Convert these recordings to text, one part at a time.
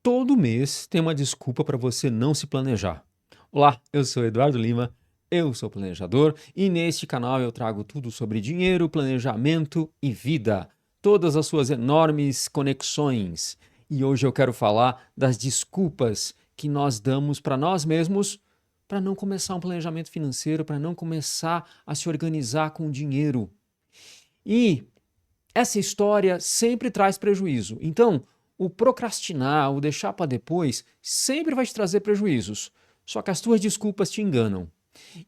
Todo mês tem uma desculpa para você não se planejar. Olá, eu sou Eduardo Lima, eu sou planejador e neste canal eu trago tudo sobre dinheiro, planejamento e vida, todas as suas enormes conexões. E hoje eu quero falar das desculpas que nós damos para nós mesmos para não começar um planejamento financeiro, para não começar a se organizar com o dinheiro. E essa história sempre traz prejuízo. Então, o procrastinar, o deixar para depois, sempre vai te trazer prejuízos. Só que as tuas desculpas te enganam.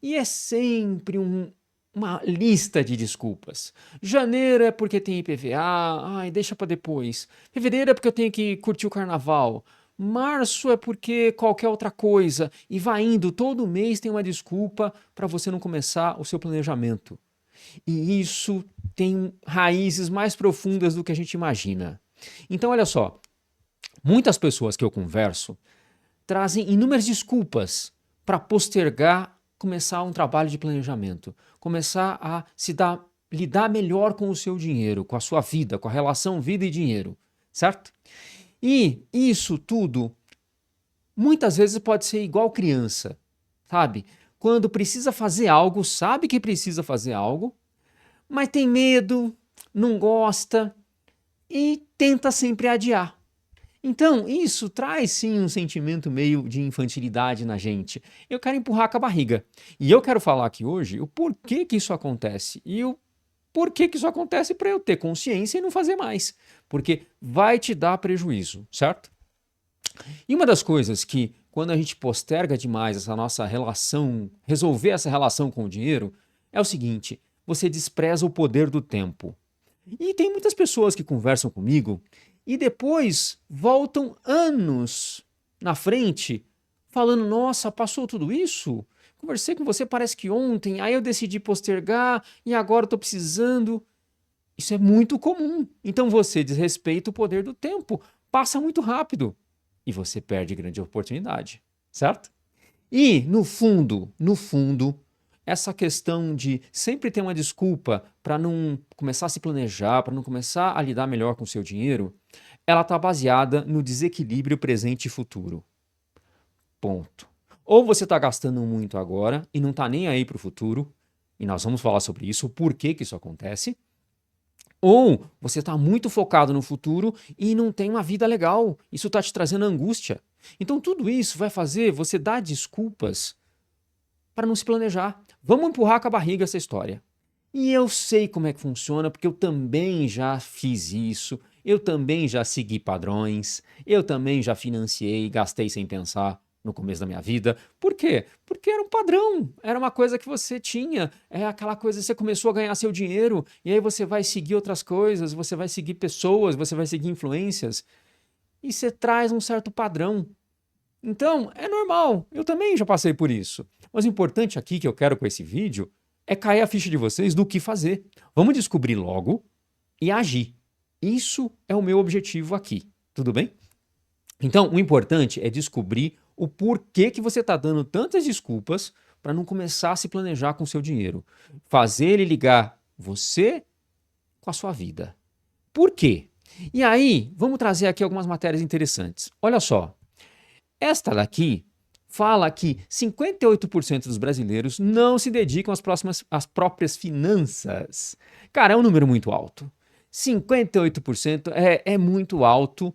E é sempre uma lista de desculpas. Janeiro é porque tem IPVA, ai, deixa para depois. Fevereiro é porque eu tenho que curtir o carnaval. Março é porque qualquer outra coisa. E vai indo, todo mês tem uma desculpa para você não começar o seu planejamento. E isso tem raízes mais profundas do que a gente imagina. Então, olha só, muitas pessoas que eu converso trazem inúmeras desculpas para postergar começar um trabalho de planejamento, começar a lidar melhor com o seu dinheiro, com a sua vida, com a relação vida e dinheiro, certo? E isso tudo muitas vezes pode ser igual criança, sabe? Quando precisa fazer algo, sabe que precisa fazer algo, mas tem medo, não gosta e tenta sempre adiar. Então, isso traz sim um sentimento meio de infantilidade na gente. Eu quero empurrar com a barriga. E eu quero falar aqui hoje o porquê que isso acontece e o porquê que isso acontece para eu ter consciência e não fazer mais. Porque vai te dar prejuízo, certo? E uma das coisas que, quando a gente posterga demais essa nossa relação, resolver essa relação com o dinheiro, é o seguinte: você despreza o poder do tempo. E tem muitas pessoas que conversam comigo e depois voltam anos na frente falando: nossa, passou tudo isso? Conversei com você parece que ontem, aí eu decidi postergar e agora estou precisando. Isso é muito comum. Então você desrespeita o poder do tempo, passa muito rápido e você perde grande oportunidade, certo? E no fundo, essa questão de sempre ter uma desculpa para não começar a se planejar, para não começar a lidar melhor com o seu dinheiro, ela está baseada no desequilíbrio presente e futuro. Ponto. Ou você está gastando muito agora e não está nem aí para o futuro, e nós vamos falar sobre isso, o porquê que isso acontece, ou você está muito focado no futuro e não tem uma vida legal. Isso está te trazendo angústia. Então tudo isso vai fazer você dar desculpas para não se planejar. Vamos empurrar com a barriga essa história. E eu sei como é que funciona, porque eu também já fiz isso, eu também já segui padrões, eu também já financiei, gastei sem pensar no começo da minha vida. Por quê? Porque era um padrão, era uma coisa que você tinha, é aquela coisa que você começou a ganhar seu dinheiro, e aí você vai seguir outras coisas, você vai seguir pessoas, você vai seguir influências, e você traz um certo padrão. Então, é normal, eu também já passei por isso. Mas o importante aqui que eu quero com esse vídeo é cair a ficha de vocês do que fazer. Vamos descobrir logo e agir. Isso é o meu objetivo aqui, tudo bem? Então, o importante é descobrir o porquê que você está dando tantas desculpas para não começar a se planejar com o seu dinheiro. Fazer ele ligar você com a sua vida. Por quê? E aí, vamos trazer aqui algumas matérias interessantes. Olha só, esta daqui fala que 58% dos brasileiros não se dedicam às próprias finanças. Cara, é um número muito alto. 58% é muito alto.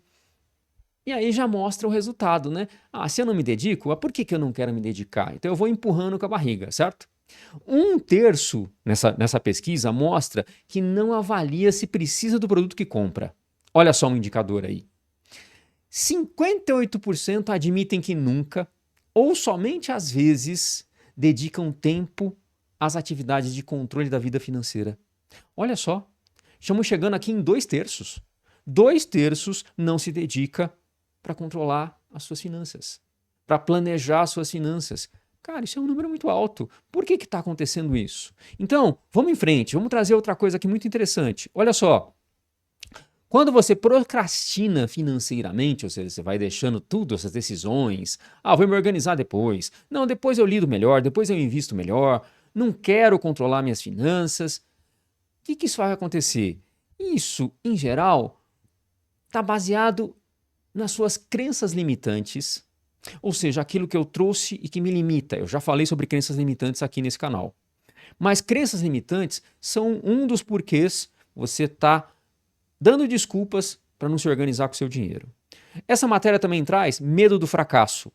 E aí já mostra o resultado, né? Ah, se eu não me dedico, por que eu não quero me dedicar? Então eu vou empurrando com a barriga, certo? Um terço nessa pesquisa mostra que não avalia se precisa do produto que compra. Olha só um indicador aí. 58% admitem que nunca ou somente às vezes dedicam tempo às atividades de controle da vida financeira. Olha só, estamos chegando aqui em 2 terços. 2 terços não se dedica para controlar as suas finanças, para planejar as suas finanças. Cara, isso é um número muito alto. Por que está acontecendo isso? Então, vamos em frente, vamos trazer outra coisa aqui muito interessante. Olha só, quando você procrastina financeiramente, ou seja, você vai deixando tudo, essas decisões, vou me organizar depois, não, depois eu lido melhor, depois eu invisto melhor, não quero controlar minhas finanças, o que isso vai acontecer? Isso, em geral, está baseado nas suas crenças limitantes, ou seja, aquilo que eu trouxe e que me limita. Eu já falei sobre crenças limitantes aqui nesse canal. Mas crenças limitantes são um dos porquês você está dando desculpas para não se organizar com o seu dinheiro. Essa matéria também traz medo do fracasso.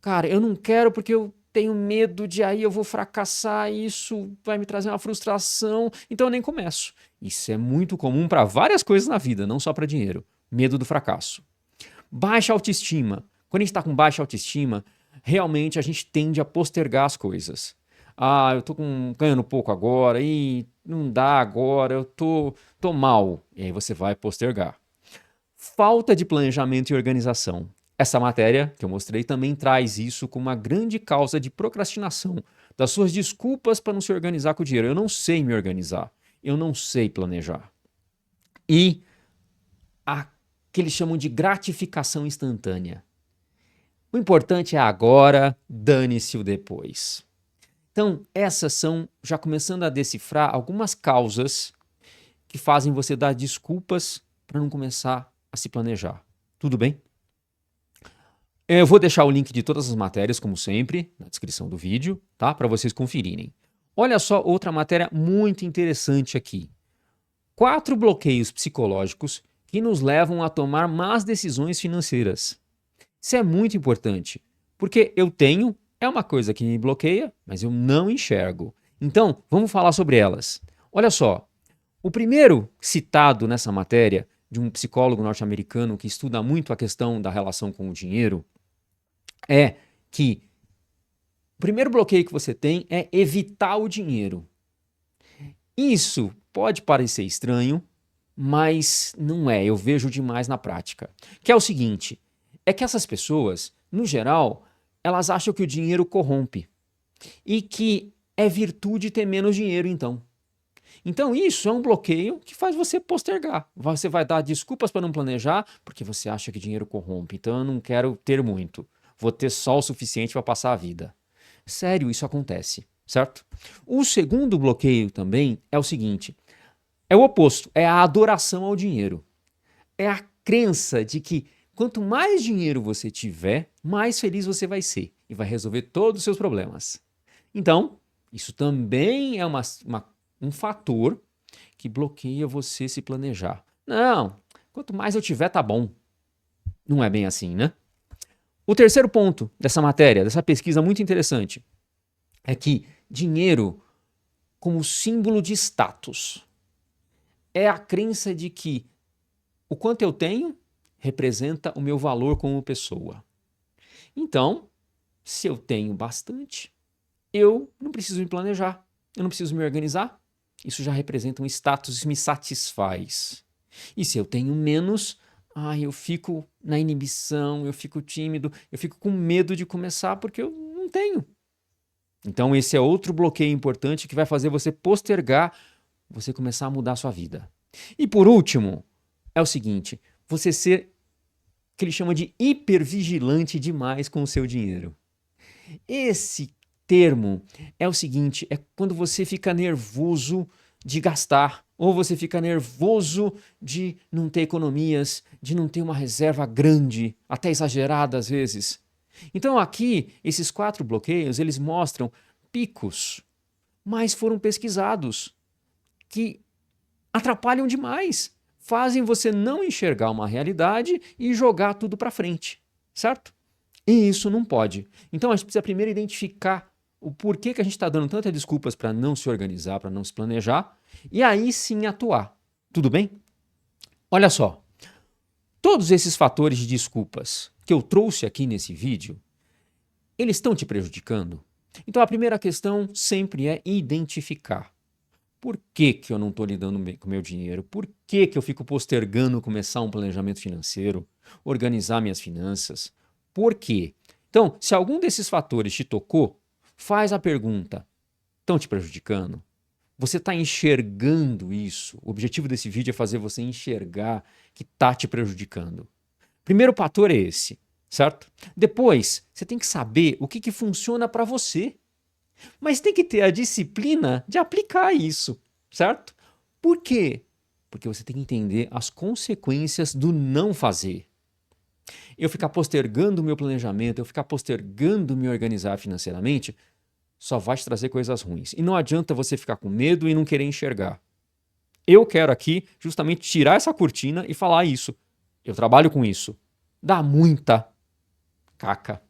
Cara, eu não quero porque eu tenho medo de aí eu vou fracassar, isso vai me trazer uma frustração, então eu nem começo. Isso é muito comum para várias coisas na vida, não só para dinheiro. Medo do fracasso. Baixa autoestima. Quando a gente está com baixa autoestima, realmente a gente tende a postergar as coisas. Ah, eu tô ganhando pouco agora, e não dá agora, eu tô mal. E aí você vai postergar. Falta de planejamento e organização. Essa matéria que eu mostrei também traz isso como uma grande causa de procrastinação, das suas desculpas para não se organizar com o dinheiro. Eu não sei me organizar, eu não sei planejar. E a que eles chamam de gratificação instantânea. O importante é agora, dane-se o depois. Então, essas são, já começando a decifrar, algumas causas que fazem você dar desculpas para não começar a se planejar. Tudo bem? Eu vou deixar o link de todas as matérias, como sempre, na descrição do vídeo, tá? Para vocês conferirem. Olha só outra matéria muito interessante aqui. 4 bloqueios psicológicos que nos levam a tomar más decisões financeiras. Isso é muito importante, porque eu tenho, é uma coisa que me bloqueia, mas eu não enxergo. Então, vamos falar sobre elas. Olha só, o primeiro citado nessa matéria, de um psicólogo norte-americano que estuda muito a questão da relação com o dinheiro, é que o primeiro bloqueio que você tem é evitar o dinheiro. Isso pode parecer estranho, mas não é, eu vejo demais na prática. Que é o seguinte, é que essas pessoas, no geral, elas acham que o dinheiro corrompe e que é virtude ter menos dinheiro então. Então isso é um bloqueio que faz você postergar. Você vai dar desculpas para não planejar porque você acha que dinheiro corrompe. Então eu não quero ter muito. Vou ter só o suficiente para passar a vida. Sério, isso acontece, certo? O segundo bloqueio também é o seguinte. É o oposto, é a adoração ao dinheiro. É a crença de que quanto mais dinheiro você tiver, mais feliz você vai ser e vai resolver todos os seus problemas. Então, isso também é um fator que bloqueia você se planejar. Não, quanto mais eu tiver, tá bom. Não é bem assim, né? O terceiro ponto dessa matéria, dessa pesquisa muito interessante, é que dinheiro como símbolo de status é a crença de que o quanto eu tenho representa o meu valor como pessoa. Então, se eu tenho bastante, eu não preciso me planejar, eu não preciso me organizar. Isso já representa um status que me satisfaz. E se eu tenho menos, eu fico na inibição, eu fico tímido, eu fico com medo de começar porque eu não tenho. Então esse é outro bloqueio importante que vai fazer você postergar, você começar a mudar a sua vida. E por último, é o seguinte, você ser que ele chama de hipervigilante demais com o seu dinheiro. Esse termo é o seguinte, é quando você fica nervoso de gastar, ou você fica nervoso de não ter economias, de não ter uma reserva grande, até exagerada às vezes. Então aqui, esses 4 bloqueios, eles mostram picos, mas foram pesquisados, que atrapalham demais, fazem você não enxergar uma realidade e jogar tudo para frente, certo? E isso não pode. Então a gente precisa primeiro identificar o porquê que a gente está dando tantas desculpas para não se organizar, para não se planejar, e aí sim atuar. Tudo bem? Olha só, todos esses fatores de desculpas que eu trouxe aqui nesse vídeo, eles estão te prejudicando? Então a primeira questão sempre é identificar. Por que que eu não estou lidando bem com o meu dinheiro? Por que que eu fico postergando começar um planejamento financeiro, organizar minhas finanças? Por quê? Então, se algum desses fatores te tocou, faz a pergunta, estão te prejudicando? Você está enxergando isso? O objetivo desse vídeo é fazer você enxergar que está te prejudicando. Primeiro fator é esse, certo? Depois, você tem que saber o que funciona para você. Mas tem que ter a disciplina de aplicar isso, certo? Por quê? Porque você tem que entender as consequências do não fazer. eu ficar postergando o meu planejamento, eu ficar postergando me organizar financeiramente, só vai te trazer coisas ruins. E não adianta você ficar com medo e não querer enxergar. Eu quero aqui justamente tirar essa cortina e falar isso. Eu trabalho com isso. Dá muita caca,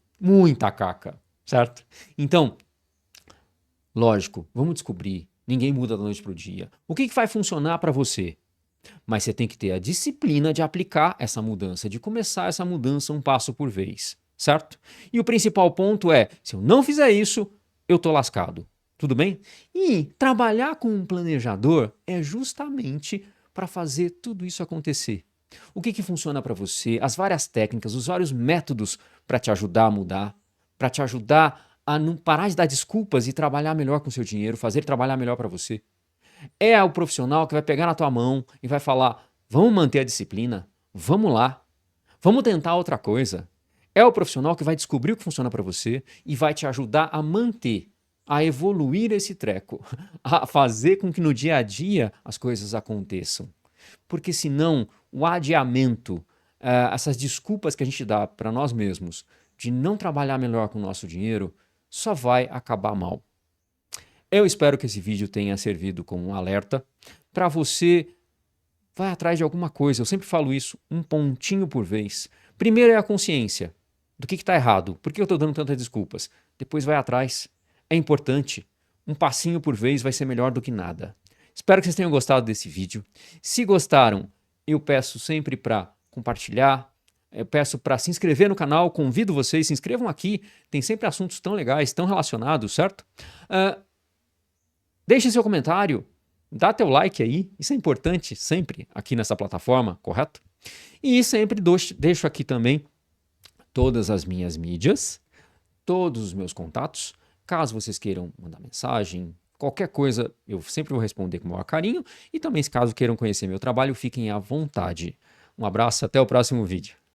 certo? Então, lógico, vamos descobrir. Ninguém muda da noite para o dia. O que vai funcionar para você? Mas você tem que ter a disciplina de aplicar essa mudança, de começar essa mudança um passo por vez, certo? E o principal ponto é, se eu não fizer isso, eu tô lascado. Tudo bem? E trabalhar com um planejador é justamente para fazer tudo isso acontecer. O que funciona para você? As várias técnicas, os vários métodos para te ajudar a mudar, para te ajudar a não parar de dar desculpas e trabalhar melhor com o seu dinheiro, fazer trabalhar melhor para você. É o profissional que vai pegar na tua mão e vai falar: vamos manter a disciplina, vamos lá, vamos tentar outra coisa. É o profissional que vai descobrir o que funciona para você e vai te ajudar a manter, a evoluir esse treco, a fazer com que no dia a dia as coisas aconteçam. Porque senão o adiamento, essas desculpas que a gente dá para nós mesmos de não trabalhar melhor com o nosso dinheiro, só vai acabar mal. Eu espero que esse vídeo tenha servido como um alerta para você. Vai atrás de alguma coisa. Eu sempre falo isso, um pontinho por vez. Primeiro é a consciência do que está errado. Por que eu estou dando tantas desculpas? Depois vai atrás. É importante. Um passinho por vez vai ser melhor do que nada. Espero que vocês tenham gostado desse vídeo. Se gostaram, eu peço sempre para compartilhar. Eu peço para se inscrever no canal. Convido vocês, se inscrevam aqui. Tem sempre assuntos tão legais, tão relacionados, certo? Deixe seu comentário, dá teu like aí, isso é importante sempre aqui nessa plataforma, correto? E sempre deixo aqui também todas as minhas mídias, todos os meus contatos, caso vocês queiram mandar mensagem, qualquer coisa, eu sempre vou responder com o maior carinho, e também se caso queiram conhecer meu trabalho, fiquem à vontade. Um abraço, até o próximo vídeo.